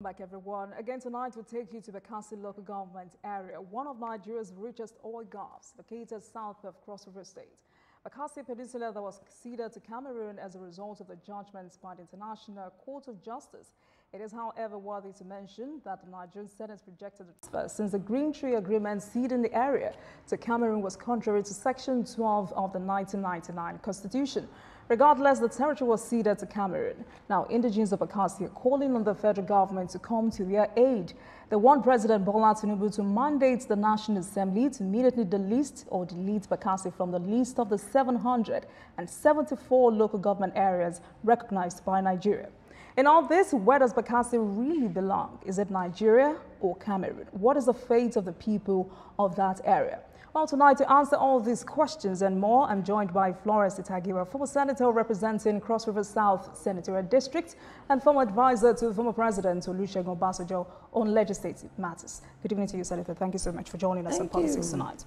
Back everyone. Again tonight we'll take you to the Bakassi local government area, one of Nigeria's richest oil gulfs, located south of Cross River State. Bakassi Peninsula that was ceded to Cameroon as a result of the judgments by the International Court of Justice. It is, however, worthy to mention that the Nigerian Senate rejected it since the Green Tree Agreement ceding the area to Cameroon was contrary to Section 12 of the 1999 Constitution. Regardless, the territory was ceded to Cameroon. Now, indigenes of Bakassi are calling on the federal government to come to their aid. They want President Bola Tinubu to mandate the National Assembly to immediately delete or delete Bakassi from the list of the 774 local government areas recognized by Nigeria. In all this, where does Bakassi really belong? Is it Nigeria or Cameroon? What is the fate of the people of that area? Well, tonight to answer all these questions and more, I'm joined by Ita-Giwa, former senator representing Cross River South Senatorial District and former advisor to former President Olusegun Obasanjo on legislative matters. Good evening to you, Senator. Thank you so much for joining us on Politics Tonight.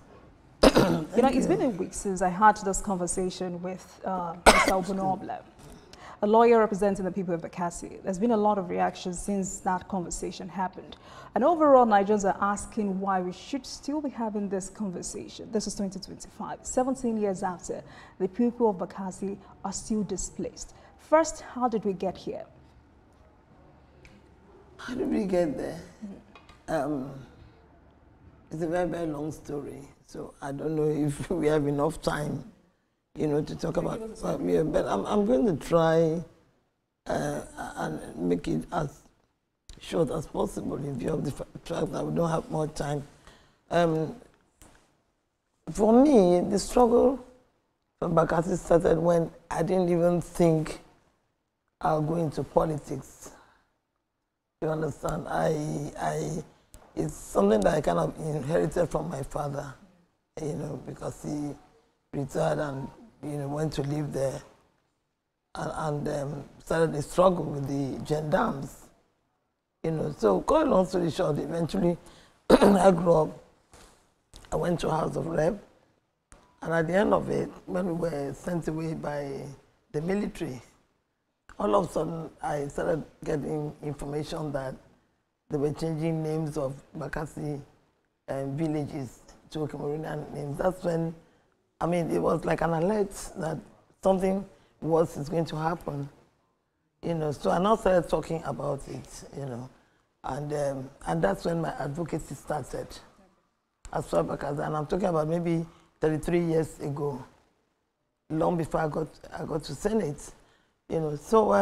It's been a week since I had this conversation with Mr. Obunoble, a lawyer representing the people of Bakassi. There's been a lot of reactions since that conversation happened. And overall, Nigerians are asking why we should still be having this conversation. This is 2025, 17 years after the people of Bakassi are still displaced. First, how did we get here? How did we get there? It's a very, very long story. So I don't know if we have enough time, to talk about it. But I'm going to try and make it as short as possible in view of the fact that we don't have more time. For me, the struggle from Bakassi started when I didn't even think I'll go into politics. You understand? It's something that I kind of inherited from my father, because he retired and went to live there and started the struggle with the gendarmes. So cut a long story short, eventually I grew up, I went to House of Rep, and at the end of it, when we were sent away by the military, all of a sudden I started getting information that they were changing names of Bakassi villages to Cameroonian names. That's when, it was like an alert that something worse is going to happen. So I now started talking about it, and that's when my advocacy started as far back as, and I'm talking about maybe 33 years ago, long before I got to Senate, So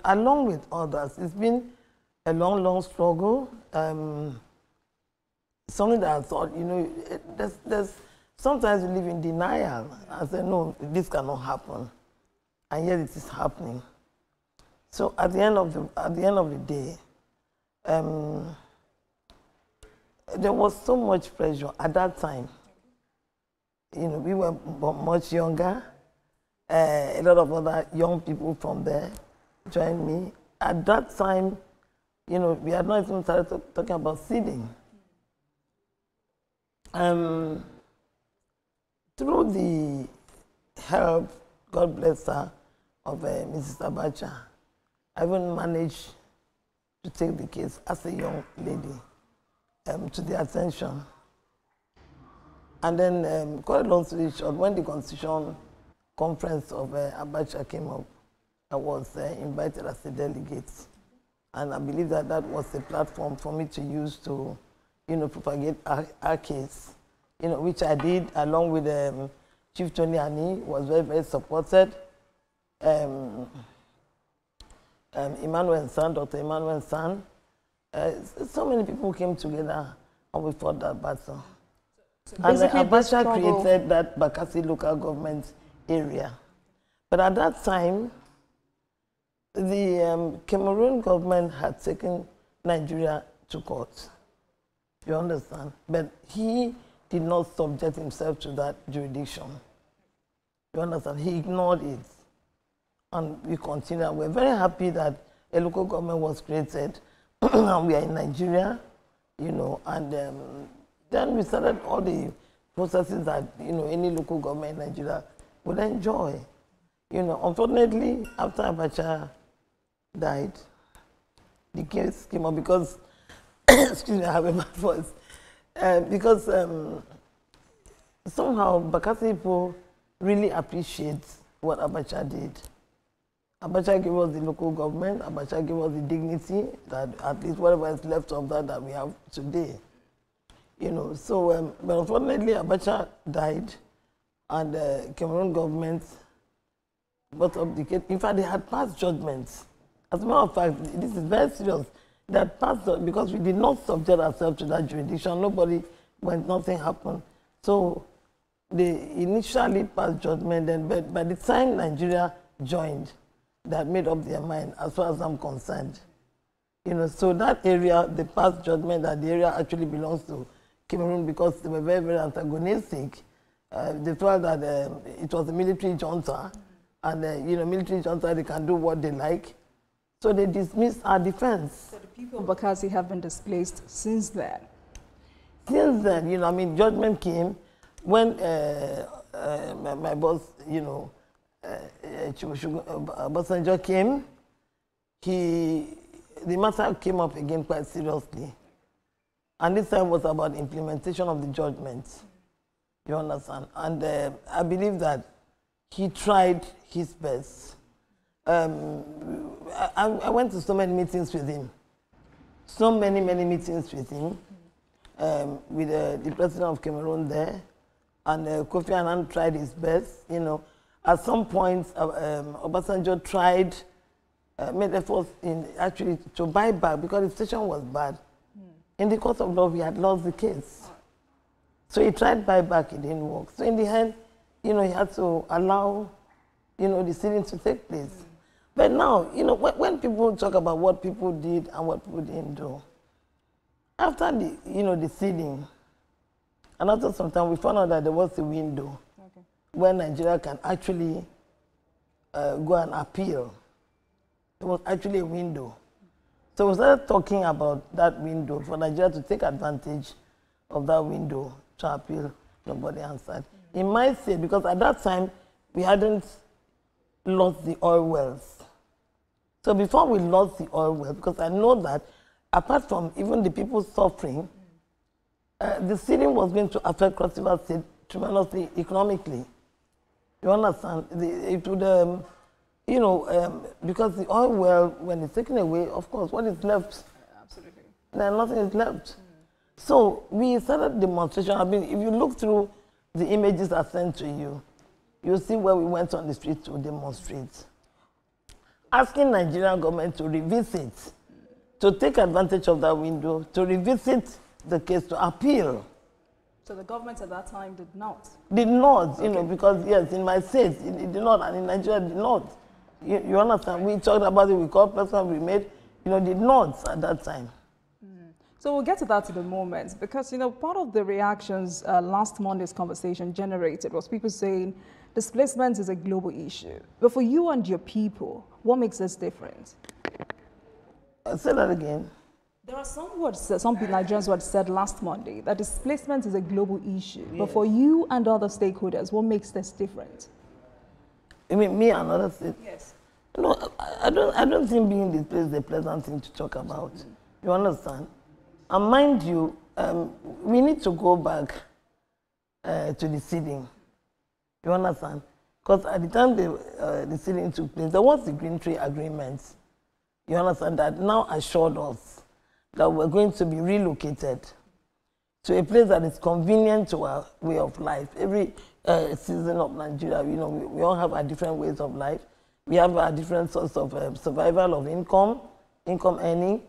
along with others, it's been a long, long struggle. Something that I thought, there's sometimes we live in denial. I said, no, this cannot happen, and yet it is happening. So at the end of the day, there was so much pressure at that time. We were much younger. A lot of other young people from there joined me. At that time, we had not even started talking about seeding. Through the help, God bless her, of Mrs. Abacha, I even managed to take the case as a young lady to the attention. And then, quite a long story short, when the Constitution Conference of Abacha came up, I was invited as a delegate. And I believe that that was a platform for me to use to, propagate our case, which I did along with Chief Tony Ani, was very, very supported. Emmanuel San, Dr. Emmanuel San. So many people came together and we fought that battle. So and Abacha created that Bakassi local government area. But at that time, the Cameroon government had taken Nigeria to court. You understand? But he did not subject himself to that jurisdiction. You understand? He ignored it. And we continue. We're very happy that a local government was created and we are in Nigeria, and then we started all the processes that, any local government in Nigeria would enjoy. Unfortunately, after Abacha died, the case came up because, excuse me, I have a bad voice. Because somehow Bakassi people really appreciate what Abacha did. Abacha gave us the local government, Abacha gave us the dignity that at least whatever is left of that we have today. You know, so, but unfortunately Abacha died and the Cameroon government brought up the case. In fact, they had passed judgments. As a matter of fact, this is very serious. They had passed, because we did not subject ourselves to that jurisdiction. Nobody, when nothing happened. So they initially passed judgment, and but by the time Nigeria joined, they had made up their mind, as far as I'm concerned. You know, so that area, they passed judgment that the area actually belongs to Cameroon because they were very, very antagonistic. They felt that it was a military junta, and you know, military junta, they can do what they like. So they dismissed our defense. So the people of Bakassi have been displaced since then? Since then, you know, I mean, judgment came when my boss, you know, Obasanjo came. The matter came up again quite seriously. And this time was about implementation of the judgment. You understand? And I believe that he tried his best. I went to so many meetings with him. So many meetings with him. With the president of Cameroon there. And Kofi Annan tried his best. You know, at some point, Obasanjo tried, made efforts in actually to buy back because the situation was bad. In the court of law, we had lost the case. So he tried buyback, it didn't work. So in the end, you know, he had to allow, you know, the sealing to take place. But now, you know, when people talk about what people did and what people didn't do, after the, you know, the sealing, and after some time, we found out that there was a window where Nigeria can actually go and appeal. There was actually a window. So we started talking about that window for Nigeria to take advantage of that window to appeal. Nobody answered. In my state, because at that time, we hadn't lost the oil wells. So before we lost the oil wells, because I know that apart from even the people suffering, the sealing was going to affect Cross River State tremendously economically. You understand? It would, you know, because the oil well, when it's taken away, of course, what is left? Absolutely. Then nothing is left. So we started demonstration. I mean, if you look through the images I sent to you, you'll see where we went on the street to demonstrate. Asking Nigerian government to revisit, to take advantage of that window, to revisit the case, to appeal. So the government at that time did not? Did not, you know, because yes, in my state, it did not, and in Nigeria, it did not. You understand? We talked about it, we called person we made, you know, did not at that time. So we'll get to that in a moment, because, you know, part of the reactions last Monday's conversation generated was people saying displacement is a global issue. But for you and your people, what makes this different? Say that again. There are some words, some Nigerians who had said last Monday that displacement is a global issue. But for you and other stakeholders, what makes this different? You mean me and others? Yes. No, I don't think being displaced is a pleasant thing to talk about. You understand? And mind you, we need to go back to the seeding. You understand? Because at the time the seeding took place, there was the Green Tree Agreement. You understand? That now assured us that we're going to be relocated to a place that is convenient to our way of life. Every citizen of Nigeria, you know, we all have our different ways of life. We have our different sorts of survival of income earning,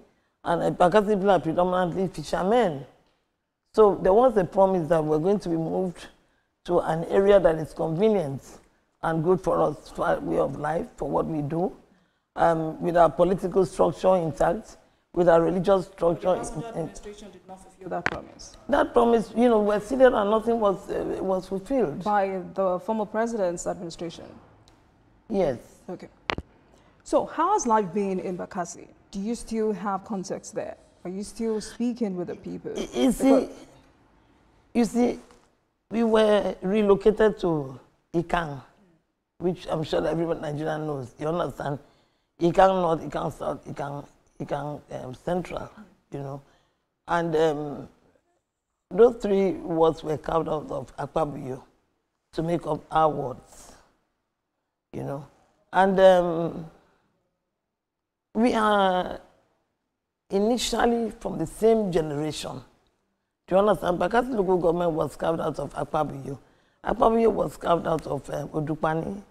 and Bakassi people are predominantly fishermen. So there was a promise that we're going to be moved to an area that is convenient and good for us, for our way of life, for what we do, with our political structure intact, with our religious structure. The administration did not fulfill that promise. That promise, you know, was seated and nothing was fulfilled. By the former president's administration? Yes. Okay. So how has life been in Bakassi? Do you still have contacts there? Are you still speaking with the people? You see, we were relocated to Ikang, which I'm sure everyone in Nigeria knows. You understand? Ikang North, Ikang South, Ikang Central, you know. And those 3 words were carved out of Akpabuyo to make up our words, you know. And we are initially from the same generation. Do you understand? Bakassi local government was carved out of Akpabuyo. Akpabuyo was carved out of Odupani.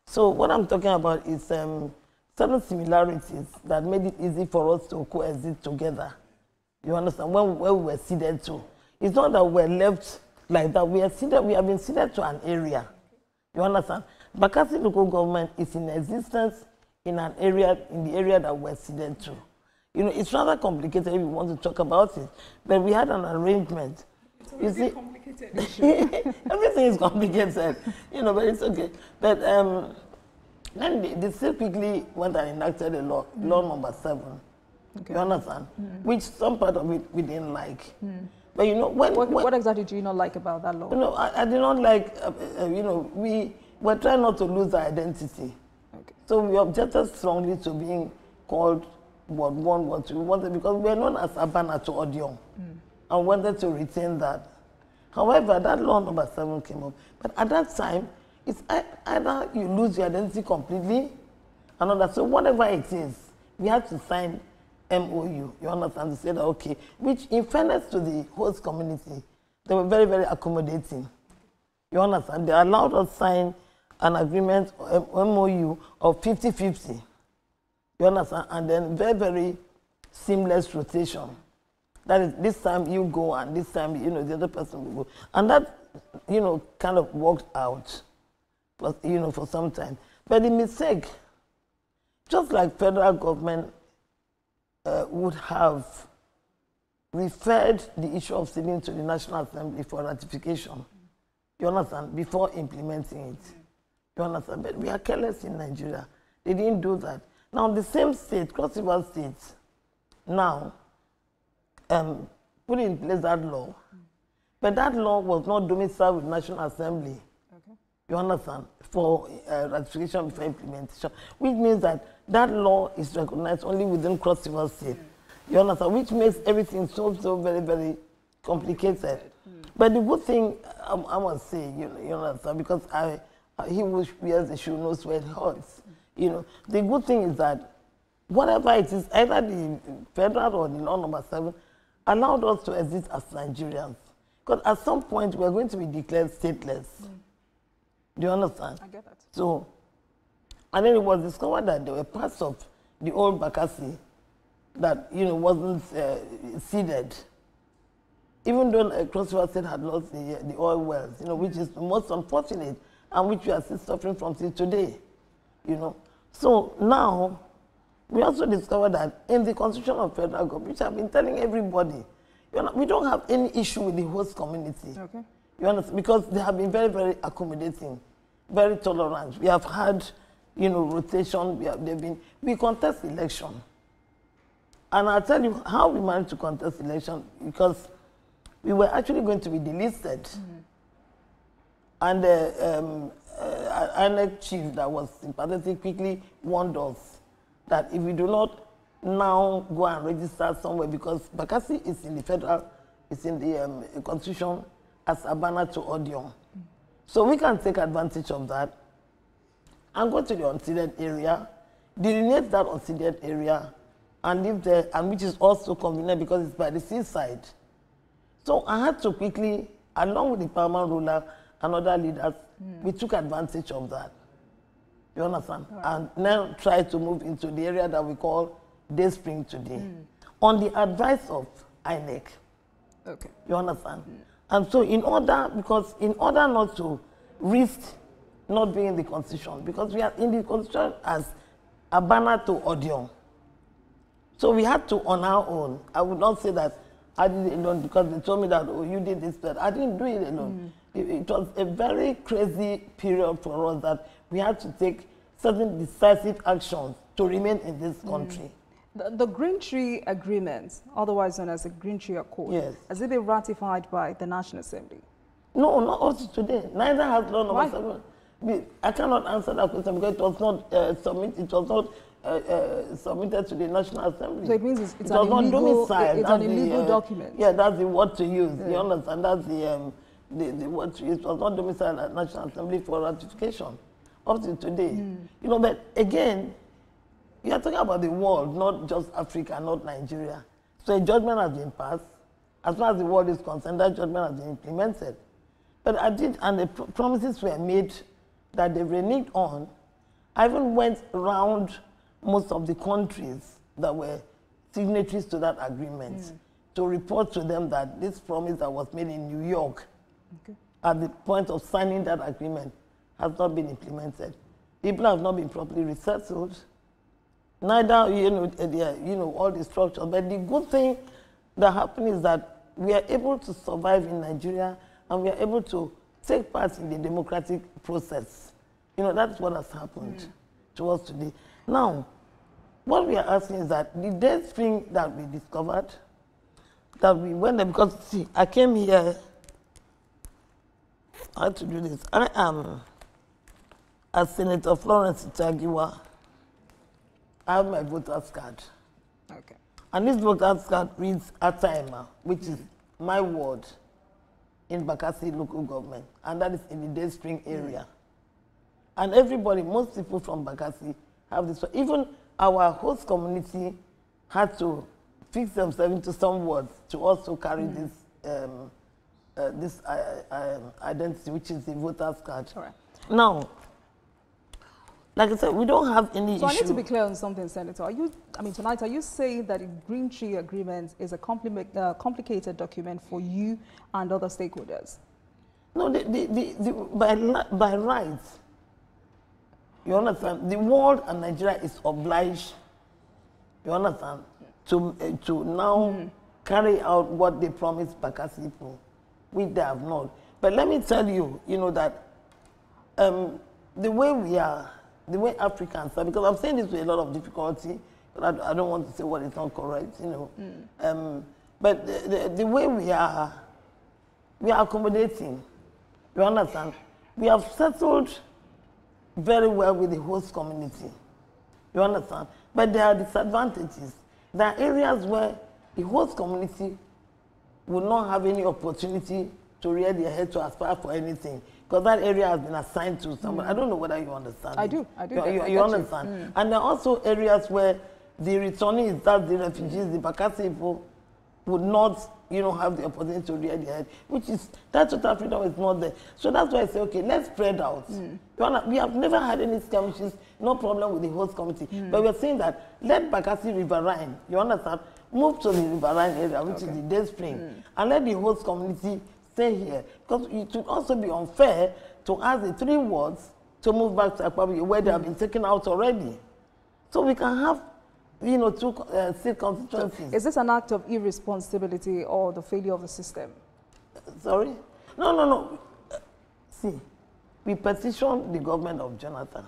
So what I'm talking about is certain similarities that made it easy for us to coexist together. You understand? When we were ceded to. It's not that we're left like that. We have been ceded to an area. You understand? Bakassi local government is in existence in an area, in the area that we're ceded to. You know, it's rather complicated if you want to talk about it, but we had an arrangement. It's already a complicated issue. Everything is complicated, you know, but it's okay. But then they still quickly went and enacted a law, law number 7. Okay. You understand? Which some part of it we didn't like. But you know, what exactly do you not like about that law? You know, I did not like, you know, we were trying not to lose our identity. Okay. So we objected strongly to being called Ward 1, Ward 2, because we were known as Abana to Odion and wanted to retain that. However, that law number 7 came up. But at that time, it's either you lose your identity completely, another. So whatever it is, we had to sign MOU, you understand, to say that, okay, which in fairness to the host community, they were very, very accommodating. You understand? They allowed us sign an agreement, MOU of 50-50. You understand? And then very, very seamless rotation. That is, this time you go and this time, you know, the other person will go. And that, you know, kind of worked out, but, you know, for some time. But the mistake, just like federal government would have referred the issue of ceding to the National Assembly for ratification, you understand, before implementing it. You understand? But we are careless in Nigeria. They didn't do that. Now, the same state, Cross River State, now put in place that law, but that law was not domiciled with National Assembly. Okay. You understand? For ratification before implementation, which means that that law is recognized only within Cross River State. You understand? Which makes everything so very, very complicated. But the good thing, I must say, you understand, because he who wears the shoe knows where it hurts. You know, the good thing is that whatever it is, either the federal or the law number 7 allowed us to exist as Nigerians. Because at some point, we're going to be declared stateless. Do you understand? I get that. So, and then it was discovered that there were parts of the old Bakassi that, you know, wasn't ceded. Even though Cross River State had lost the oil wells, you know, which is the most unfortunate and which we are still suffering from till today, you know. So now, we also discovered that in the constitution of federal government, which I've been telling everybody, you know, we don't have any issue with the host community. Okay. You understand? Because they have been very, very accommodating, very tolerant. We have had, you know, rotation. We contest election. And I'll tell you how we managed to contest election, because we were actually going to be delisted. And the INEC chief that was sympathetic quickly warned us that if we do not now go and register somewhere, because Bakassi is in the federal, it's in the constitution as Abana to Odion. So we can take advantage of that and go to the unceded area, delineate that unceded area, and live there, and which is also convenient because it's by the seaside. So I had to quickly, along with the paramount ruler and other leaders, we took advantage of that. You understand? Right. And now try to move into the area that we call Day Spring today, on the advice of INEC. Okay. You understand? And so in order not to risk not being in the constitution, because we are in the constitution as Abana to Odion. So we had to on our own. I would not say that I did it alone, because they told me that, oh, you did this, but I didn't do it alone. It was a very crazy period for us that we had to take certain decisive actions to remain in this country. The Green Tree Agreement, otherwise known as the Green Tree Accord, yes, has it been ratified by the National Assembly? No, not up to today. Neither has law number 7. I cannot answer that question because it was not submitted, it was not submitted to the National Assembly. So it means it's an illegal, it's an illegal document. Yeah, that's the word to use. Yeah. You understand? That's the word to use. It was not domiciled at National Assembly for ratification up to today. You know, but again, you are talking about the world, not just Africa, not Nigeria. So a judgment has been passed. As far as the world is concerned, that judgment has been implemented. But and the promises were made that they reneged on. I even went around most of the countries that were signatories to that agreement to report to them that this promise that was made in New York at the point of signing that agreement has not been implemented. People have not been properly resettled. Neither, you know, all the structure. But the good thing that happened is that we are able to survive in Nigeria and we are able to take part in the democratic process. You know, that's what has happened to us today. Now, what we are asking is that the dead spring that we discovered, that we went there, because see, I came here, I had to do this. I am a Senator Florence Ita-Giwa. I have my voter's card. Okay. And this voter's card reads Ita-Giwa, which is my ward in Bakassi local government, and that is in the Day Spring area. And everybody, most people from Bakassi have this. Even our host community had to fix themselves into some words to also carry this identity, which is the voter's card. All right. Now, like I said, we don't have any issue. So I need to be clear on something, Senator. Tonight, are you saying that the Green Tree Agreement is a complicated document for you and other stakeholders? No, by rights, you understand, the world and Nigeria is obliged, you understand, to now carry out what they promised Bakassi people, which they have not. But let me tell you, you know, that the way we are, the way Africans are, because I'm saying this with a lot of difficulty, but I don't want to say what is not correct, you know. But the way we are accommodating, you understand? We have settled very well with the host community, you understand? But there are disadvantages. There are areas where the host community will not have any opportunity to rear their head to aspire for anything, because that area has been assigned to someone. I don't know whether you understand. I do. You understand. And there are also areas where the returnees, that's the refugees, the Bakassi people, would not, you know, have the opportunity to rear their head, which is, that total freedom is not there. So that's why I say, okay, let's spread out. We have never had any skirmishes, no problem with the host committee. But we're saying that let Bakassi Riverine, you understand, move to the Riverine area, which is the Day Spring, and let the host community stay here. Because it should also be unfair to ask the 3 wards to move back to Akwabi, where they have been taken out already. So we can have, you know, 2 state constituencies. So is this an act of irresponsibility or the failure of the system? Sorry? No. See, we petitioned the government of Jonathan.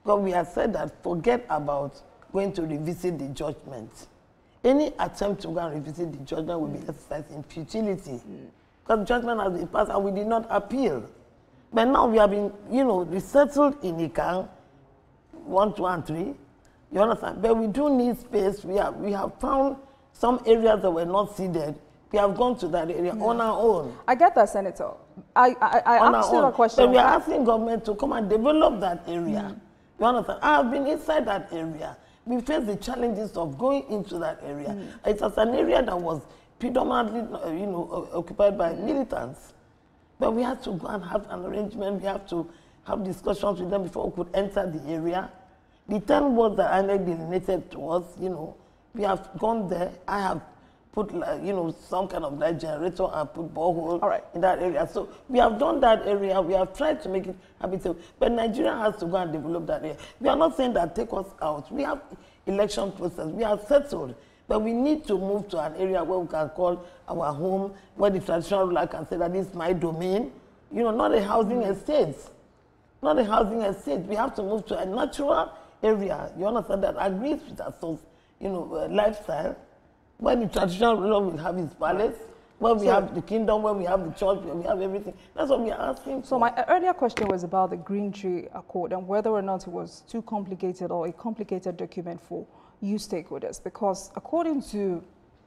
Because we have said that forget about going to revisit the judgment. Any attempt to go and revisit the judgment will be exercised in futility. Because judgment has been passed and we did not appeal. But now we have been, you know, resettled in Ikang, 1, 2, and 3. You understand? But we do need space. We have found some areas that were not seeded. We have gone to that area on our own. I get that, Senator. I asked you a question. But we are asking government to come and develop that area. You understand? I have been inside that area. We face the challenges of going into that area. It was an area that was predominantly, you know, occupied by militants. But we had to go and have an arrangement. We have to have discussions with them before we could enter the area. The 10 wards that INEC delineated to us, you know, we have gone there. I have put, you know, some kind of light generator and put borehole in that area. So we have done that area. We have tried to make it habitable. But Nigeria has to go and develop that area. We are not saying that take us out. We have election process. We are settled. But we need to move to an area where we can call our home, where the traditional ruler can say that this is my domain. You know, not a housing estate. Not a housing estate. We have to move to a natural area, you understand, that agrees with our, you know, lifestyle, where the traditional ruler will have his palace, where we have the kingdom, where we have the church, where we have everything. That's what we are asking for. So my earlier question was about the Green Tree Accord and whether or not it was too complicated or a complicated document for you stakeholders, because according to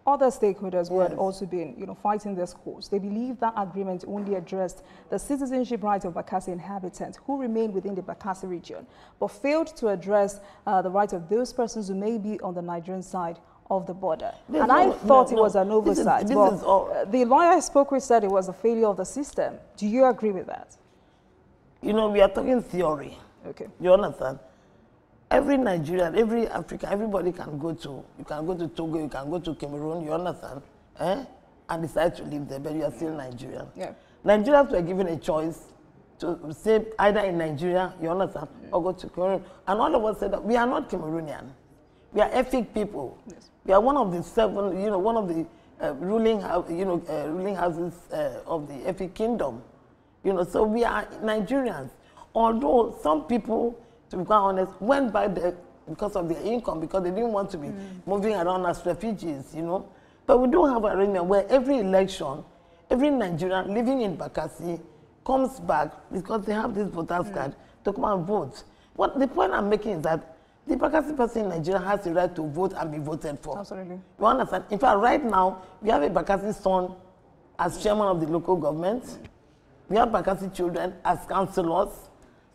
other stakeholders who had also been, fighting this cause, they believe that agreement only addressed the citizenship rights of Bakassi inhabitants who remain within the Bakassi region, but failed to address the rights of those persons who may be on the Nigerian side of the border. And I thought it was an oversight. The lawyer I spoke with said it was a failure of the system. Do you agree with that? We are talking theory. Okay. You understand? Every Nigerian, every African, everybody can go to, you can go to Togo, you can go to Cameroon, you understand? And decide to live there, but you are still Nigerian. Yeah. Nigerians were given a choice to stay either in Nigeria, you understand, or go to Cameroon. And all of us said that we are not Cameroonian. We are ethnic people. Yes. We are one of the seven, one of the ruling houses of the ethnic kingdom. So we are Nigerians. Although some people, to be quite honest, went back there because of their income, because they didn't want to be moving around as refugees, But we do have an arrangement where every election, every Nigerian living in Bakassi comes back because they have this voter's card to come and vote. The point I'm making is that the Bakassi person in Nigeria has the right to vote and be voted for. Absolutely. You understand? In fact, right now, we have a Bakassi son as chairman of the local government. We have Bakassi children as councillors.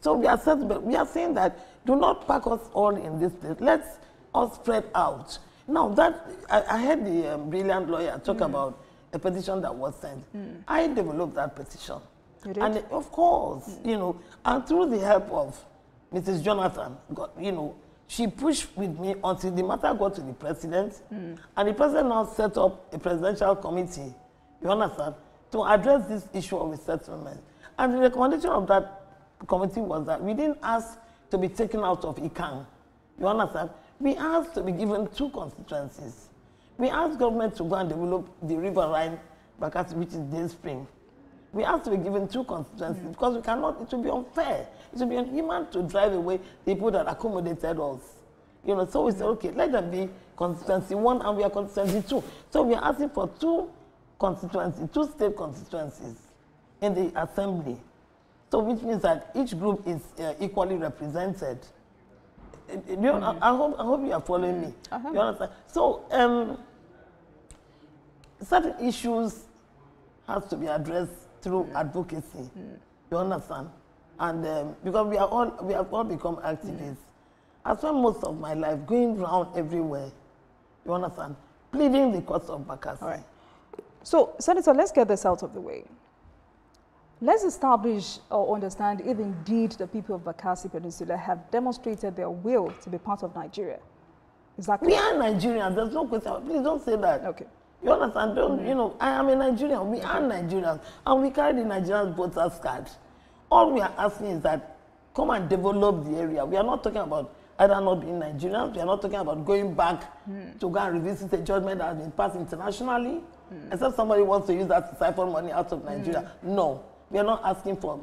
So we are saying that do not pack us all in this place. Let's all spread out. Now, I heard the brilliant lawyer talk about a petition that was sent. I developed that petition. You did? And of course, and through the help of Mrs. Jonathan, she pushed with me until the matter got to the president. And the president now set up a presidential committee, you understand, to address this issue of resettlement. And the recommendation of that committee was that we didn't ask to be taken out of ICANN. You understand? We asked to be given 2 constituencies. We asked government to go and develop the riverine Bakassi, which is Day Spring. We asked to be given 2 constituencies because we cannot, it would be unfair. It would be inhuman to drive away people that accommodated us. So we said, okay, let them be constituency 1 and we are constituency 2. So we are asking for 2 constituencies, 2 state constituencies in the assembly. So which means that each group is equally represented. I hope you are following me. You understand? So certain issues have to be addressed through advocacy. You understand? And because we have all become activists. I spent most of my life going around everywhere. You understand? Pleading the cause of Bakassi. All right. So, Senator, let's get this out of the way. Let's establish or understand if indeed the people of Bakassi Peninsula have demonstrated their will to be part of Nigeria. Is that correct? We are Nigerians. There's no question. Please don't say that. Okay. You understand? I am a Nigerian. We are Nigerians. And we carry the Nigerian voters card. All we are asking is that come and develop the area. We are not talking about either not being Nigerians. We are not talking about going back to go and revisit a judgment that has been passed internationally. Except somebody wants to use that to siphon money out of Nigeria. No. We are not asking for,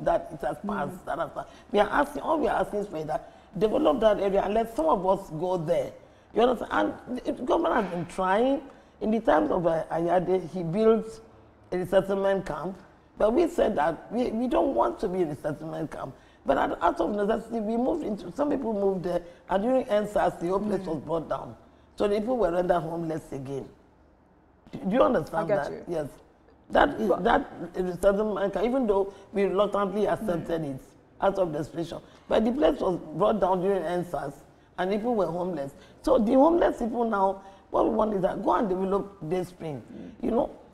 that it has passed, that has passed. All we are asking is for that, develop that area and let some of us go there. You understand? And the government has been trying. In the times of Ayade, he built a resettlement camp. But we said that we don't want to be a resettlement camp. But out of necessity, we moved into, some people moved there, and during NSAS, the whole place was brought down. So the people were rendered homeless again. Do you understand that? You. Yes. That resettlement camp, even though we reluctantly accepted it out of desperation. But the place was brought down during NSAS, and people were homeless. So the homeless people now, what we want is that go and develop Day Spring,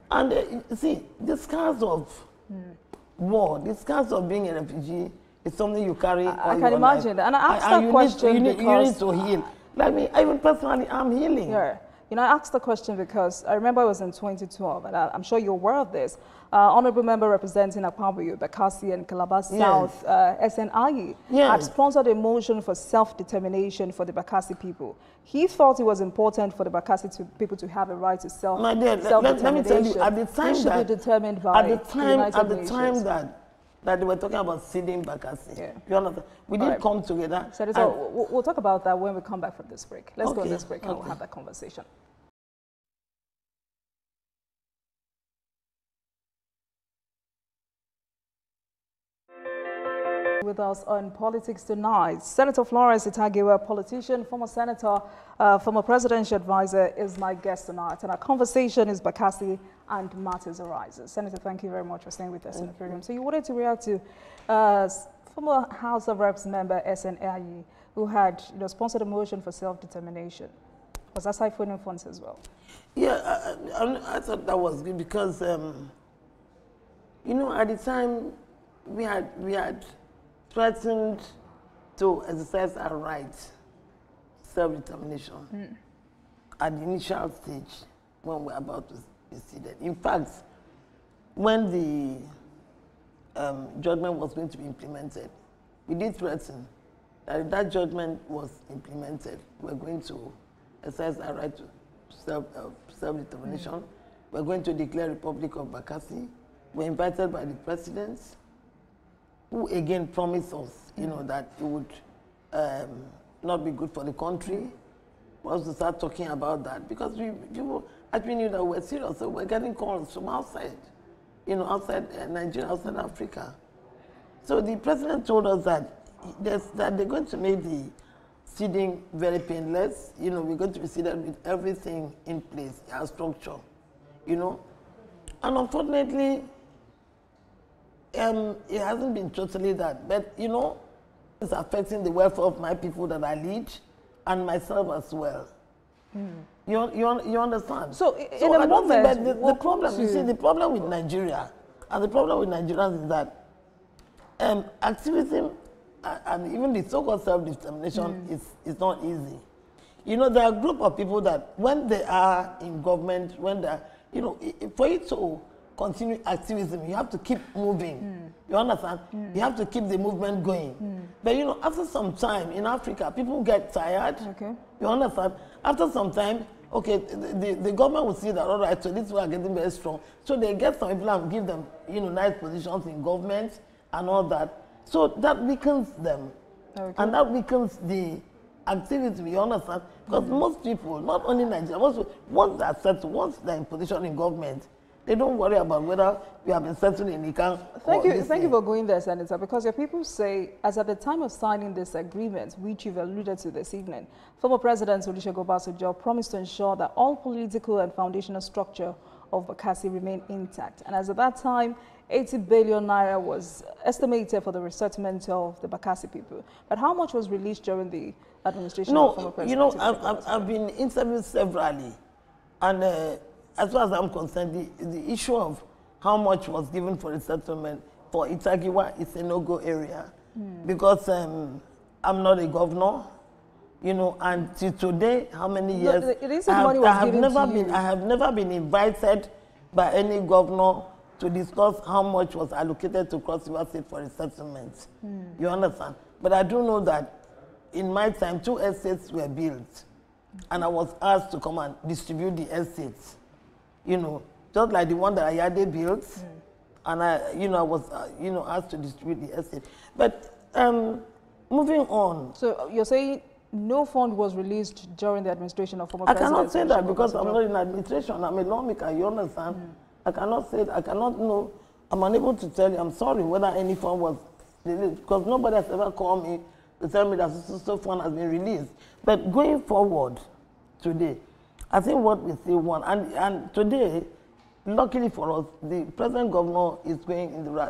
And see, the scars of war, the scars of being a refugee is something you carry all your life. I can imagine that. And I asked that question because you need to heal. Like me, even personally, I'm healing. Yeah. I asked the question because I remember it was in 2012, and I'm sure you're aware of this. Honorable member representing Akpabio, Bakassi and Calabar South, SNIE, had sponsored a motion for self-determination for the Bakassi people. He thought it was important for the Bakassi people to have a right to self-determination. Let me tell you, at the time should be determined by the time that they were talking about seeding Bakassi, you understand? We didn't come together. So we'll talk about that when we come back from this break. Let's go on this break and we'll have that conversation. With us on politics tonight, Senator Florence Ita-Giwa, politician, former senator, former presidential advisor, is my guest tonight. And our conversation is Bakassi and Matters Arises. Senator, thank you very much for staying with us in the program. So you wanted to react to former House of Reps member SNAI, who had sponsored a motion for self-determination. Was that siphoning funds as well? Yeah, I thought that was good because, at the time we had threatened to exercise our right, self-determination, at the initial stage when we were about to be seated. In fact, when the judgment was going to be implemented, we did threaten that if that judgment was implemented, we're going to exercise our right to self-determination. We're going to declare Republic of Bakassi. We're invited by the president, who again promised us, that it would not be good for the country for us to start talking about that, because people actually knew that we're serious. So we're getting calls from outside, outside Nigeria, outside Africa. So the president told us that they're going to make the seeding very painless. We're going to be seeded with everything in place, our structure, And unfortunately, it hasn't been totally that, but it's affecting the welfare of my people that I lead and myself as well. You understand? So in a moment, that the problem, you see, the problem with Nigeria, and the problem with Nigerians is that activism and even the so-called self-determination is not easy. There are a group of people that when they are in government, when they're, for you to continue activism, you have to keep moving. You understand? You have to keep the movement going. But after some time in Africa, people get tired. Okay. You understand? After some time, okay, the government will see that, all right, so these people are getting very strong. So they get some people and give them, nice positions in government and all that. So that weakens them. Okay. And that weakens the activity, you understand? Because most people, not only Nigeria, once they're settled, once they're in position in government, they don't worry about whether we have been settled in Ikan. Thank you for going there, Senator, because your people say, as at the time of signing this agreement, which you've alluded to this evening, former President Olusegun Obasanjo promised to ensure that all political and foundational structure of Bakassi remain intact. And as at that time, 80 billion naira was estimated for the resettlement of the Bakassi people. But how much was released during the administration of former President? I've been interviewed severally, and as far as I'm concerned, the issue of how much was given for resettlement for Ita-Giwa is a no-go area, because I'm not a governor, and till today, how many years? I have never been invited by any governor to discuss how much was allocated to Cross River State for resettlement. You understand? But I do know that in my time, 2 estates were built, and I was asked to come and distribute the estates. Just like the one that Ayade built, and I was asked to distribute the estate. But moving on. So you're saying no fund was released during the administration of former President? I cannot say that because I'm not in administration. I'm a lawmaker. You understand? I cannot say that. I cannot know. I'm unable to tell you. I'm sorry whether any fund was released, because nobody has ever called me to tell me that so fund has been released. But going forward today, I think what we still want, and today, luckily for us, the present governor is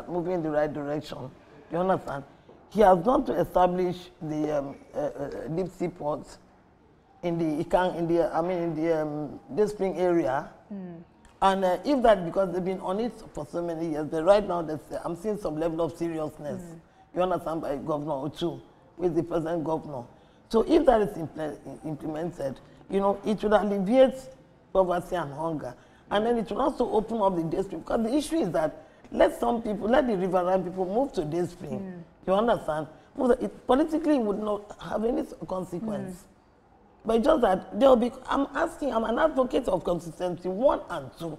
moving in the right direction. You understand? He has gone to establish the deep sea ports in the Day Spring area. And if that, because they've been on it for so many years, but right now I'm seeing some level of seriousness. You understand, by Governor Ochu, who is the present governor. So if that is implemented, it would alleviate poverty and hunger. And then it will also open up the Day Spring. Because the issue is that let the riverine people move to Day Spring. You understand? Politically, it would not have any consequence. But just that I'm an advocate of consistency, 1 and 2.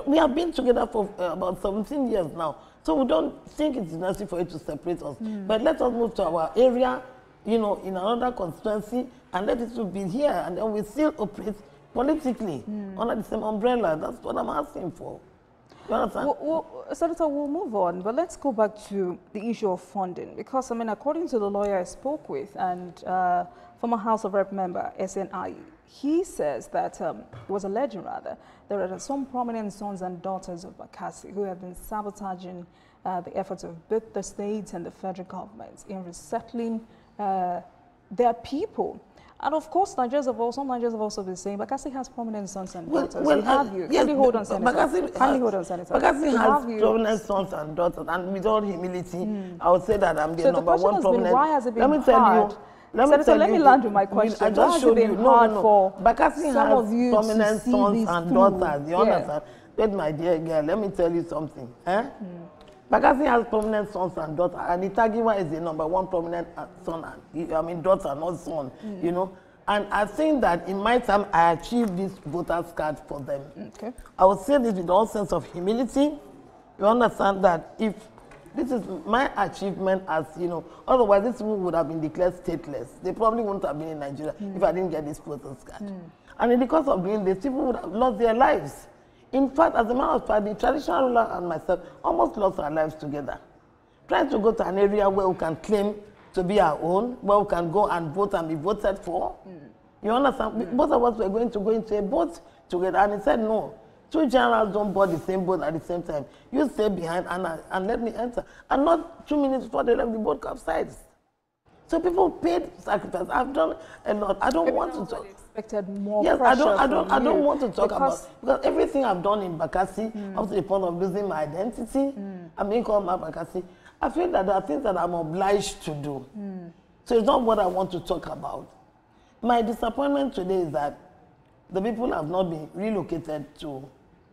We have been together for about 17 years now. So we don't think it's necessary for it to separate us. But let us move to our area, in another constituency, and let it be here, and then we still operate politically under the same umbrella. That's what I'm asking for. You understand? Senator, we'll move on, but let's go back to the issue of funding, because, I mean, according to the lawyer I spoke with and former House of Rep member, SNI, he says that, was alleging rather, there are some prominent sons and daughters of Bakassi who have been sabotaging the efforts of both the states and the federal governments in resettling their people. And of course, some Nigerians have also been saying Bakassi has prominent sons and daughters. Well, Kindly hold on, Senator. Bakassi has prominent sons and daughters, and with all humility, I would say that I'm the number one prominent. Why has it been hard? Senator, let me land with my question. I just showed you. No. Bakassi has prominent sons and daughters. You understand? But my dear girl, let me tell you something. Bakassi has prominent sons and daughters, and Ita-Giwa is the number one prominent son, daughter, not son, you know. And I think that in my time, I achieved this voter's card for them. Okay. I would say this with all sense of humility. You understand that if this is my achievement, as you know, otherwise these people would have been declared stateless. They probably wouldn't have been in Nigeria if I didn't get this voter's card. And in the course of doing this, people would have lost their lives. In fact, as a matter of fact, the traditional ruler and myself almost lost our lives together. Trying to go to an area where we can claim to be our own, where we can go and vote and be voted for. You understand? Both of us were going to go into a boat together, and he said, no, two generals don't board the same boat at the same time. You stay behind and let me enter. And not 2 minutes before they left, the boat capsized. So people paid sacrifice. I've done a lot. I don't want to talk. More yes, I don't want to talk about, because everything I've done in Bakassi, up to the point of losing my identity, I'm being called my Bakassi. I feel that there are things that I'm obliged to do. So it's not what I want to talk about. My disappointment today is that the people have not been relocated to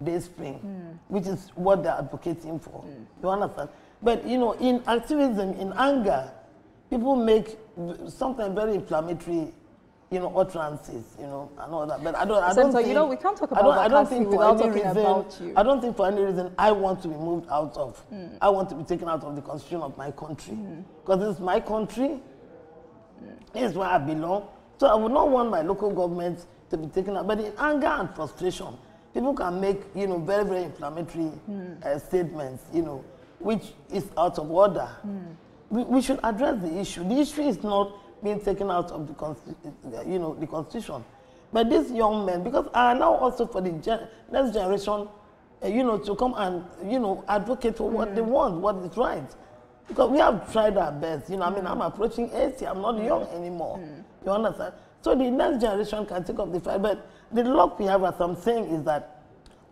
Day Spring, which is what they're advocating for. You understand? But you know, in activism, in anger, people make sometimes very inflammatory, you know, utterances, you know, and all that. But I don't think, you know, we can't talk about Bakassi without talking about you. I don't think for any reason I want to be moved out of. I want to be taken out of the constitution of my country. Because this is my country. This is where I belong. So I would not want my local government to be taken out. But in anger and frustration, people can make, you know, very, very inflammatory statements, you know, which is out of order. We should address the issue. The issue is not being taken out of the Constitution. But these young men, because I allow also for the next generation, you know, to come and, you know, advocate for what they want, what is right. Because we have tried our best. You know, I mean, I'm approaching 80. I'm not young anymore. You understand? So the next generation can take up the fight. But the luck we have, as I'm saying, is that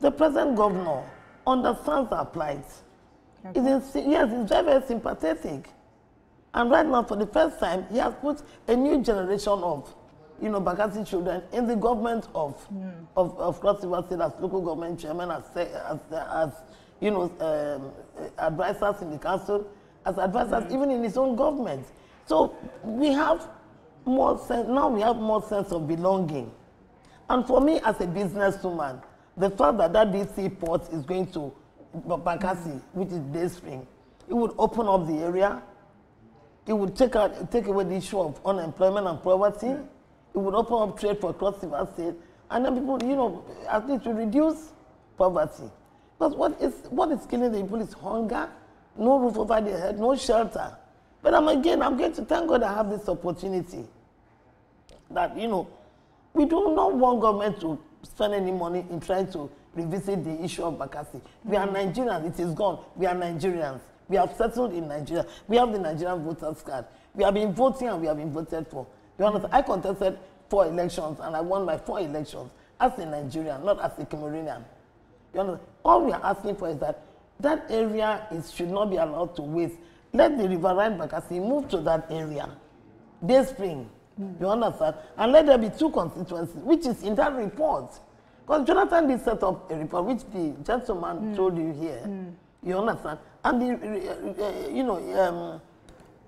the present governor understands our plight. Okay. Yes, he's very, very sympathetic. And right now, for the first time, he has put a new generation of, you know, Bakassi children in the government of Cross River State as local government chairman, as you know, advisors in the council, as advisors even in his own government. So we have more sense, now we have more sense of belonging. And for me, as a businesswoman, the fact that that DC port is going to Bakassi, which is Day Spring, it would open up the area. It would take away the issue of unemployment and poverty. It would open up trade for Cross River State. And then people, you know, at least to reduce poverty. Because what is killing the people is hunger, no roof over their head, no shelter. But I'm going to thank God I have this opportunity. That, you know, we do not want government to spend any money in trying to revisit the issue of Bakassi. We are Nigerians. It is gone. We are Nigerians. We have settled in Nigeria. We have the Nigerian voters card. We have been voting and we have been voted for. You understand? I contested 4 elections and I won my 4 elections as a Nigerian, not as a Cameroonian. You understand? All we are asking for is that that area should not be allowed to waste. Let the riverine Bakassi move to that area. Day Spring. You understand? And let there be 2 constituencies, which is in that report. Because Jonathan did set up a report, which the gentleman told you here. You understand? And the, you know,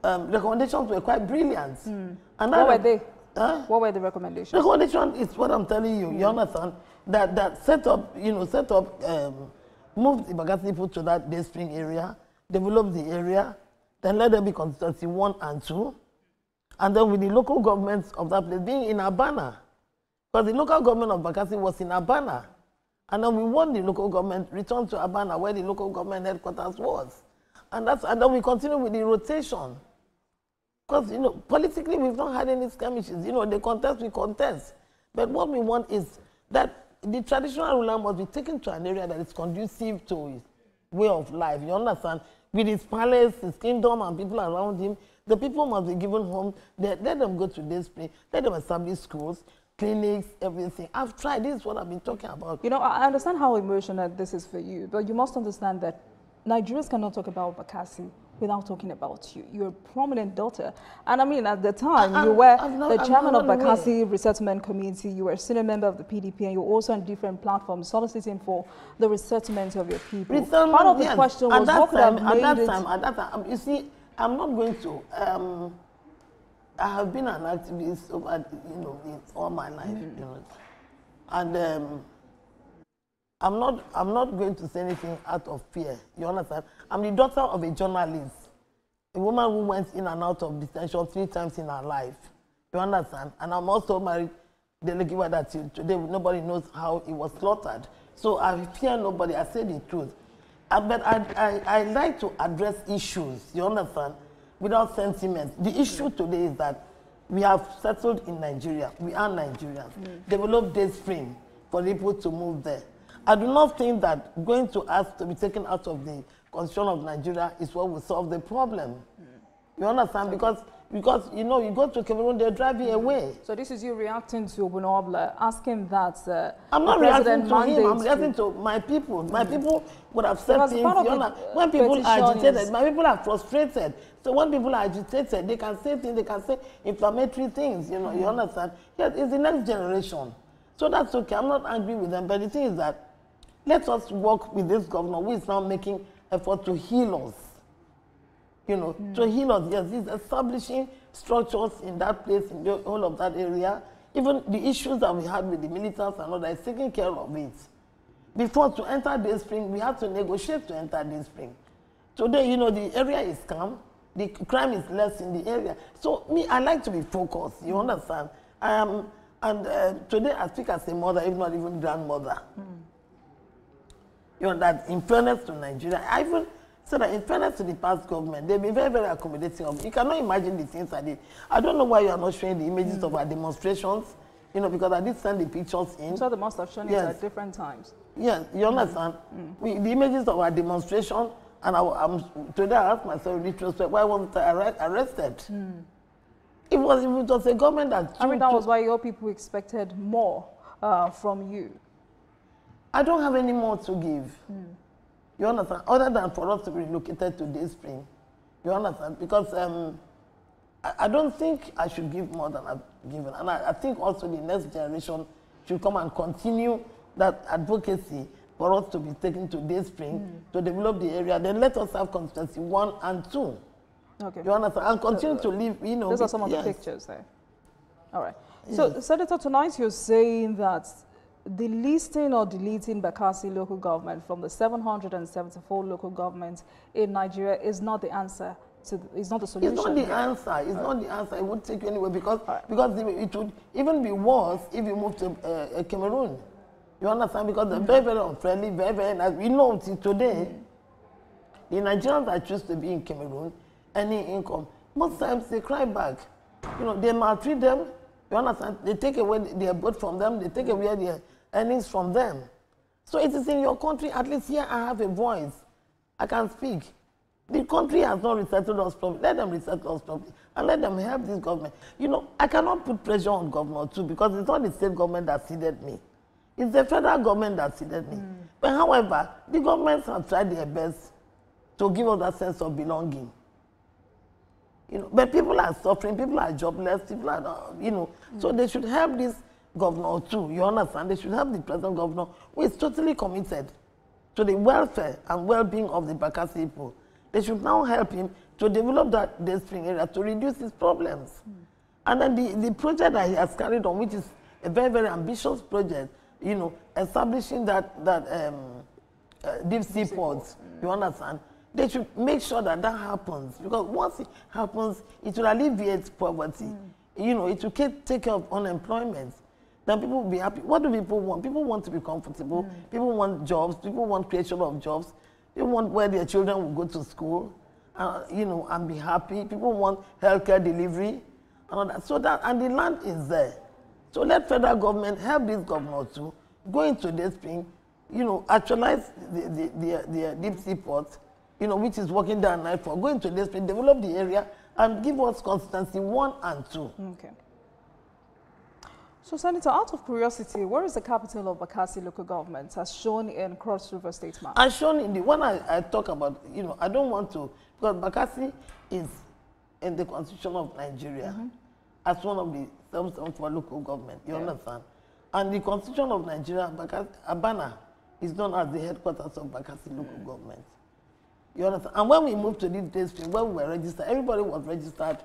recommendations were quite brilliant. And what were they? What were the recommendations? Recommendation is what I'm telling you. You understand? That set up, you know, move the Bakassi people to that Day Spring area, develop the area, then let there be constituency 1 and 2, and then with the local governments of that place being in Abana, because the local government of Bakassi was in Abana, And then we want the local government return to Abana, where the local government headquarters was. And then we continue with the rotation. Because, you know, politically, we've not had any skirmishes. You know, they contest, we contest. But what we want is that the traditional ruler must be taken to an area that is conducive to his way of life. You understand? With his palace, his kingdom, and people around him, the people must be given home. Let them go to this place. Let them establish schools, clinics, everything. I've tried. This is what I've been talking about. You know, I understand how emotional this is for you, but you must understand that Nigerians cannot talk about Bakassi without talking about you. You're a prominent daughter. And I mean, at the time, you were the chairman of Bakassi Resettlement Committee, you were a senior member of the PDP, and you were also on different platforms soliciting for the resettlement of your people. Part of the question was, what could have made at that time, you see, I'm not going to, I have been an activist over, you know, all my life, you know, and I'm not going to say anything out of fear. You understand? I'm the daughter of a journalist, a woman who went in and out of detention 3 times in her life. You understand? And I'm also married to Ita-Giwa that today nobody knows how he was slaughtered. So I fear nobody. I say the truth. But I like to address issues. You understand? Without sentiment. The issue today is that we have settled in Nigeria. We are Nigerians. Develop this spring for people to move there. I do not think that going to ask to be taken out of the constitution of Nigeria is what will solve the problem. You understand? Because you know, you go to Cameroon, they drive you away. So this is you reacting to Obunobla, asking that I'm not reacting to him, I'm reacting to my people. My people would have said things. When people are agitated, my people are frustrated. So when people are agitated, they can say things, they can say inflammatory things, you know, you understand? Yes, it's the next generation. So that's okay, I'm not angry with them, but the thing is that let us work with this governor who is now making effort to heal us. You know, to heal us. Yes, he's establishing structures in that place, in the whole of that area. Even the issues that we had with the militants and all that, is taking care of it. Before, to enter this spring, we had to negotiate to enter this spring. Today, you know, the area is calm. The crime is less in the area. So, me, I like to be focused. You understand? Today, I speak as a mother, if not even grandmother. You know, that in fairness to Nigeria, I even said that in fairness to the past government, they've been very, very accommodating of me. You cannot imagine the things I did. I don't know why you are not showing the images of our demonstrations, you know, because I did send the pictures in. So they must have shown it at different times. Yes, you understand? The images of our demonstration, and today I asked myself in retrospect, why wasn't I arrested? It was a government that... I mean, that was why your people expected more from you. I don't have any more to give. You understand? Other than for us to be relocated to this spring. You understand? Because I don't think I should give more than I've given. And I think also the next generation should come and continue that advocacy for us to be taken to this spring to develop the area. Then let us have constituency 1 and 2. Okay. You understand? And continue to live, you know. Those are some of the pictures there. All right. Yes. So, Senator, tonight you're saying that the listing or deleting Bakassi local government from the 774 local governments in Nigeria is not the answer. It's not the solution. It's not the answer. It's not the answer. It won't take you anywhere because it would even be worse if you move to Cameroon. You understand? Because they're very, very unfriendly, very, very nice. We know until today, the Nigerians that choose to be in Cameroon, any income, most times they cry back. You know, they maltreat them. You understand? They take away their boat from them. They take away their earnings from them. So it is in your country, at least here I have a voice. I can speak. The country has not resettled us properly. Let them resettle us properly and let them help this government. You know, I cannot put pressure on governor too because it's not the state government that seeded me. It's the federal government that seeded me. But however, the governments have tried their best to give us that sense of belonging. You know, but people are suffering, people are jobless, people are, you know, so they should help this governor too, you understand? They should help the present governor who is totally committed to the welfare and well-being of the Bakassi people. They should now help him to develop that day spring area to reduce his problems. And then the project that he has carried on, which is a very, very ambitious project, you know, establishing that deep sea ports, you understand? They should make sure that that happens because once it happens, it will alleviate poverty. You know, it will take care of unemployment. then people will be happy. What do people want? People want to be comfortable. People want jobs. People want creation of jobs. People want where their children will go to school, you know, and be happy. People want healthcare delivery, and all that. So that, and the land is there. So let federal government help this governor to go into this thing, you know, actualize the deep sea port, you know, which is working day and night for. Go into this thing, develop the area, and give us consistency 1 and 2. Okay. So, Senator, out of curiosity, where is the capital of Bakassi local government, as shown in Cross River State map? As shown in the one I talk about, you know, I don't want to, because Bakassi is in the Constitution of Nigeria as one of the 774 local government. You understand? And the Constitution of Nigeria, Abana, is known as the headquarters of Bakassi local government. You understand? And when we moved to this day spring, when we were registered, everybody was registered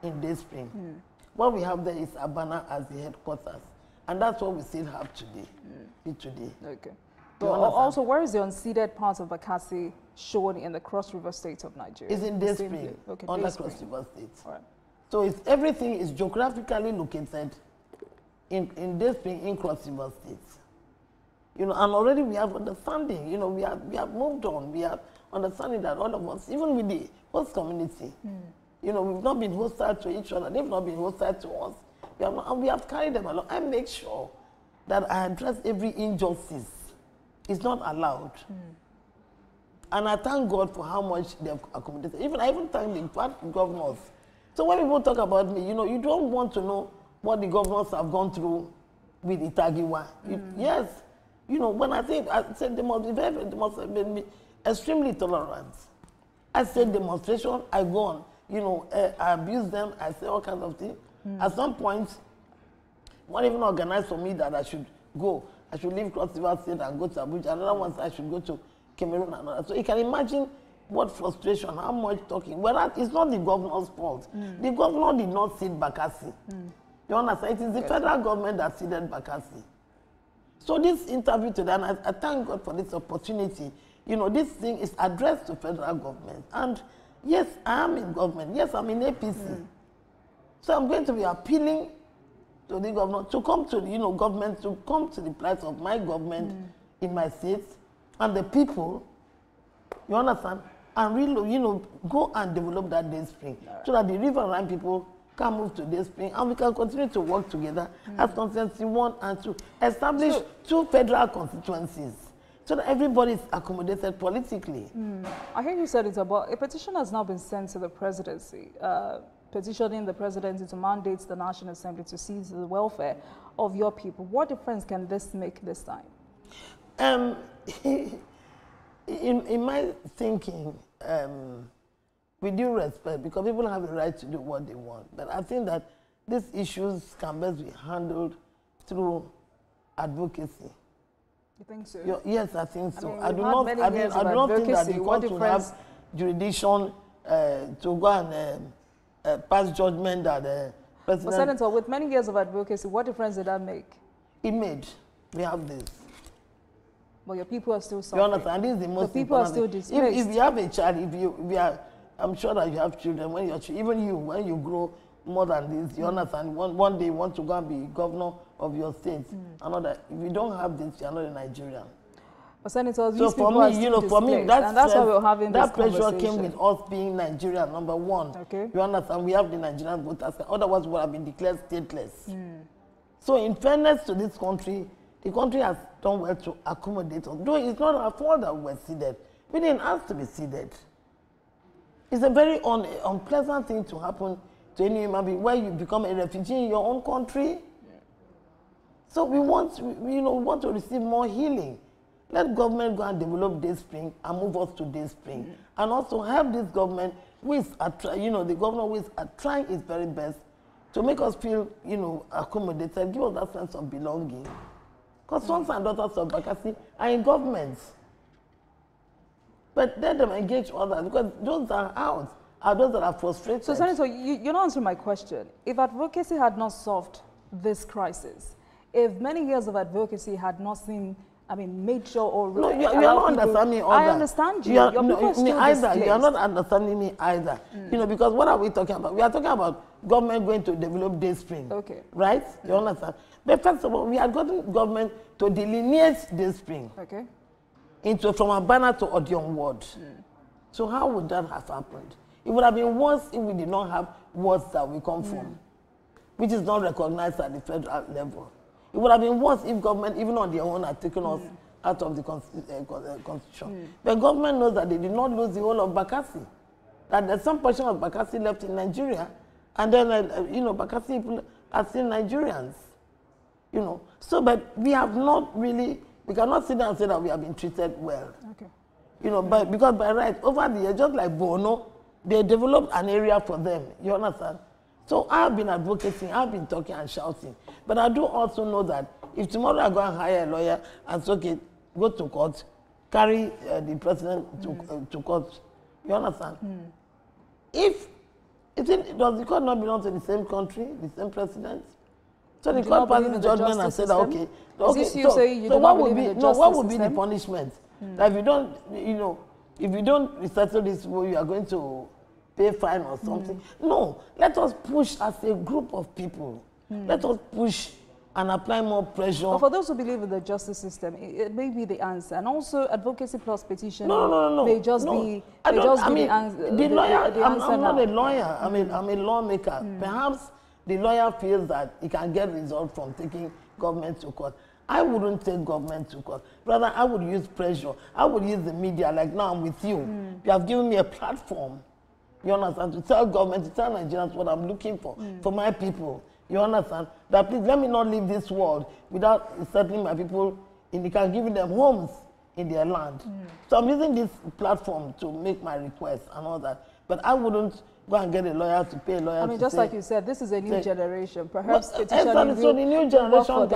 in day spring. What we have there is Abana as the headquarters. And that's what we still have today. Okay. But also, where is the unceded part of Bakassi shown in the Cross River State of Nigeria? It's in day spring, okay, under Cross River State. All right. So it's, everything is geographically located in day spring in Cross River State. You know, and already we have understanding, you know, we have moved on. We have understanding that all of us, even with the host community, you know, we've not been hostile to each other. They've not been hostile to us. And we have carried them along. I make sure that I address every injustice. It's not allowed. And I thank God for how much they've accommodated. I even thank the past governors. So when people talk about me, you know, you don't want to know what the governors have gone through with Ita-Giwa. Yes. You know, when I said they must have been extremely tolerant. I said demonstration, I go on. You know, I abuse them, I say all kinds of things. At some point, one even organized for me that I should go. I should leave Cross River State and go to Abuja. Another one said I should go to Cameroon. And another. So you can imagine what frustration, how much talking. Well, it's not the governor's fault. The governor did not seed Bakassi. You understand? It is the federal government that seeded Bakassi. So this interview today, and I thank God for this opportunity. You know, this thing is addressed to federal government. And yes, I am in government. Yes, I'm in APC. So I'm going to be appealing to the governor to come to, you know, government, to come to the plight of my government in my state and the people, you understand, and really, you know, go and develop that day spring so that the riverine people can move to day spring and we can continue to work together as constituency 1 and 2. Establish 2 federal constituencies so that everybody is accommodated politically. I hear you said it's about, a petition has now been sent to the presidency, petitioning the presidency to mandate the National Assembly to seize the welfare of your people. What difference can this make this time? In my thinking, with due respect, because people have the right to do what they want, but I think that these issues can best be handled through advocacy. You think so? Yes, I think so. I do not think that the court will have jurisdiction to go and pass judgment that the president... But Senator, with many years of advocacy, what difference did that make? It made. We have this. But your people are still suffering. You understand? This is the most The people are still displaced. If you have a child, I'm sure that you have children. When even you, when you grow more than this, you understand? One day you want to go and be governor of your state. Another, if you don't have this, you're not a Nigerian. But Senator, these so people for are me, still you know, for me, and that's why we're having this that pressure conversation. came with us being Nigerian, number 1. Okay. You understand? We have the Nigerian voters. Otherwise, we would have been declared stateless. So in fairness to this country, the country has done well to accommodate us. Though it's not our fault that we were seeded. We didn't ask to be seeded. It's a very unpleasant thing to happen to any human being where you become a refugee in your own country. So we want to receive more healing. Let government go and develop day spring and move us to day spring. And also help this government, the governor who is trying his very best to make us feel, accommodated, give us that sense of belonging. Because sons and daughters of Bakassi are in government. But let them engage others, because those that are out are those that are frustrated. So, Senator, you're not answering my question. If advocacy had not solved this crisis, if many years of advocacy had not seen I mean, made sure or no, you are not understanding all I that. understand you. You are, Your no, people are still either. You are displaced. not understanding me either. You know, because what are we talking about? We are talking about government going to develop day spring. Okay. Right? You understand? But first of all, we are gotten government to delineate day spring. Okay. From Abana to Odion ward. So how would that have happened? It would have been worse if we did not have wards that we come from, which is not recognized at the federal level. It would have been worse if government, even on their own, had taken us out of the constitution. The government knows that they did not lose the whole of Bakassi, that there's some portion of Bakassi left in Nigeria, and then, you know, Bakassi people are still Nigerians, you know. So, but we have not really, we cannot sit down and say that we have been treated well. Okay. You know, because by right, over the years, just like Bono, they developed an area for them, you understand? So I've been advocating, I've been talking and shouting. But I do also know that if tomorrow I go and hire a lawyer and say, okay, go to court, carry the president to court, you understand? If, does the court not belong to the same country, the same president? So the court passes judgment and said, okay, so what would be the punishment? That if you don't, you know, if you don't resettle this, you are going to pay fine or something. No, let us push as a group of people. Let us push and apply more pressure. But for those who believe in the justice system, it may be the answer. And also, advocacy plus petition no. may just be the answer. I'm not a lawyer. I'm a lawmaker. Perhaps the lawyer feels that he can get results from taking government to court. I wouldn't take government to court. Rather, I would use pressure. I would use the media, like now I'm with you. You have given me a platform, you understand, to tell government, to tell Nigerians what I'm looking for my people. You understand? That please let me not leave this world without settling my people in the country, giving them homes in their land. So I'm using this platform to make my request and all that. But I wouldn't go and get a lawyer to pay a lawyer. I mean, just like you said, this is a new generation. Perhaps petitioning so the new generation, I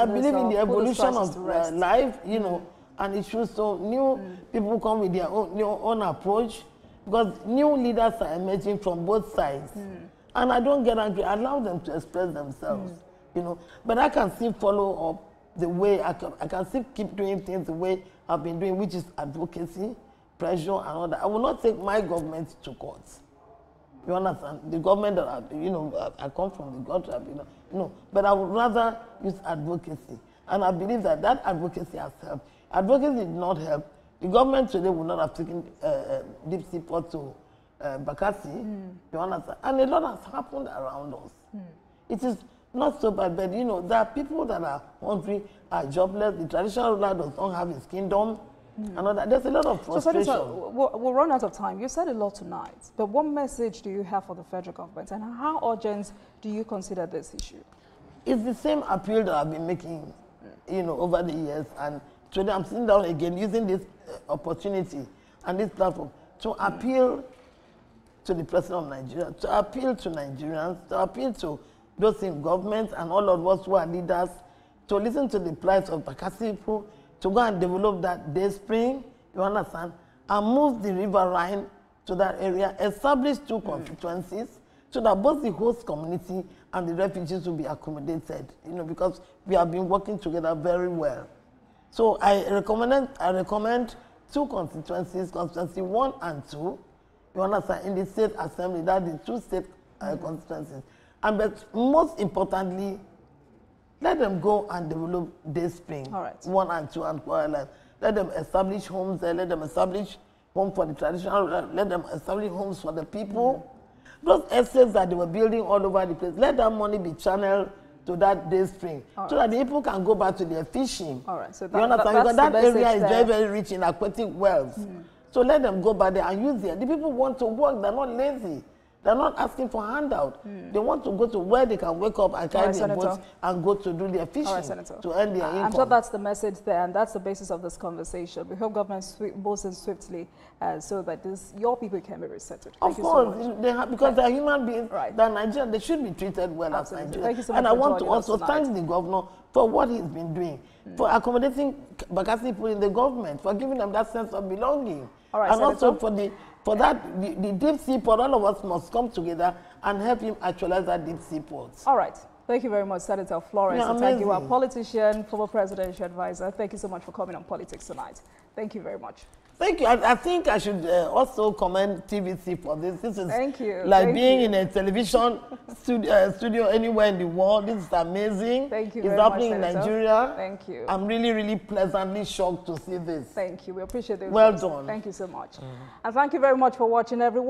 believe in the evolution of life, you know, and it should so new people come with their own approach, because new leaders are emerging from both sides. And I don't get angry. I allow them to express themselves, you know. But I can still follow up the way, I can still keep doing things the way I've been doing, which is advocacy, pressure, and all that. I will not take my government to court. You understand? The government that I come from, the government, no. But I would rather use advocacy. And I believe that that advocacy has helped. Advocacy did not help. The government today would not have taken deep sea port to Bakassi, you understand? And a lot has happened around us. It is not so bad, but you know, there are people that are hungry, are jobless. The traditional ruler does not have his kingdom. And all that. There's a lot of frustration. So, we'll run out of time. You said a lot tonight, but what message do you have for the federal government, and how urgent do you consider this issue? It's the same appeal that I've been making, you know, over the years, and today I'm sitting down again using this opportunity and this platform to appeal to the President of Nigeria, to appeal to Nigerians, to appeal to those in government and all of us who are leaders, to listen to the plight of Bakassi people, to go and develop that day spring, you understand, and move the river Rhine to that area, establish 2 constituencies, so that both the host community and the refugees will be accommodated, you know, because we have been working together very well. So I recommend 2 constituencies, constituency 1 and 2, you understand, in the state assembly, that is 2 state constituencies. And but most importantly, let them go and develop day spring, 1 and 2 and Kuala. Let them establish homes there, let them establish homes for the traditional, let them establish homes for the people. Those estates that they were building all over the place, let that money be channeled to that day spring, so that the people can go back to their fishing. So you understand? Because that area is very, very rich in aquatic wealth. So let them go back there and use it. The people want to work, they're not lazy. They're not asking for handout. They want to go to where they can wake up and carry their boats and go to do their fishing to earn their income. I'm sure that's the message there, and that's the basis of this conversation. We hope government moves in swiftly so that your people can be resettled. Of course, because they're human beings, they're Nigerian, they should be treated well as Nigerians. Thank you so much. And I want to also thank the governor for what he's been doing, for accommodating Bakassi people in the government, for giving them that sense of belonging. And also for that, the deep sea port, all of us must come together and help him actualize that deep sea port. All right. Thank you very much, Senator Florence Ita-Giwa, politician, former presidential advisor. Thank you so much for coming on Politics Tonight. Thank you very much. Thank you. I think I should also commend TVC for this. This is Thank you. like being in a television studio anywhere in the world. This is amazing. Thank you it's very much, happening in Senator. Nigeria. Thank you. I'm really, really pleasantly shocked to see this. Thank you. We appreciate it. Well done. Thank you so much. And thank you very much for watching, everyone.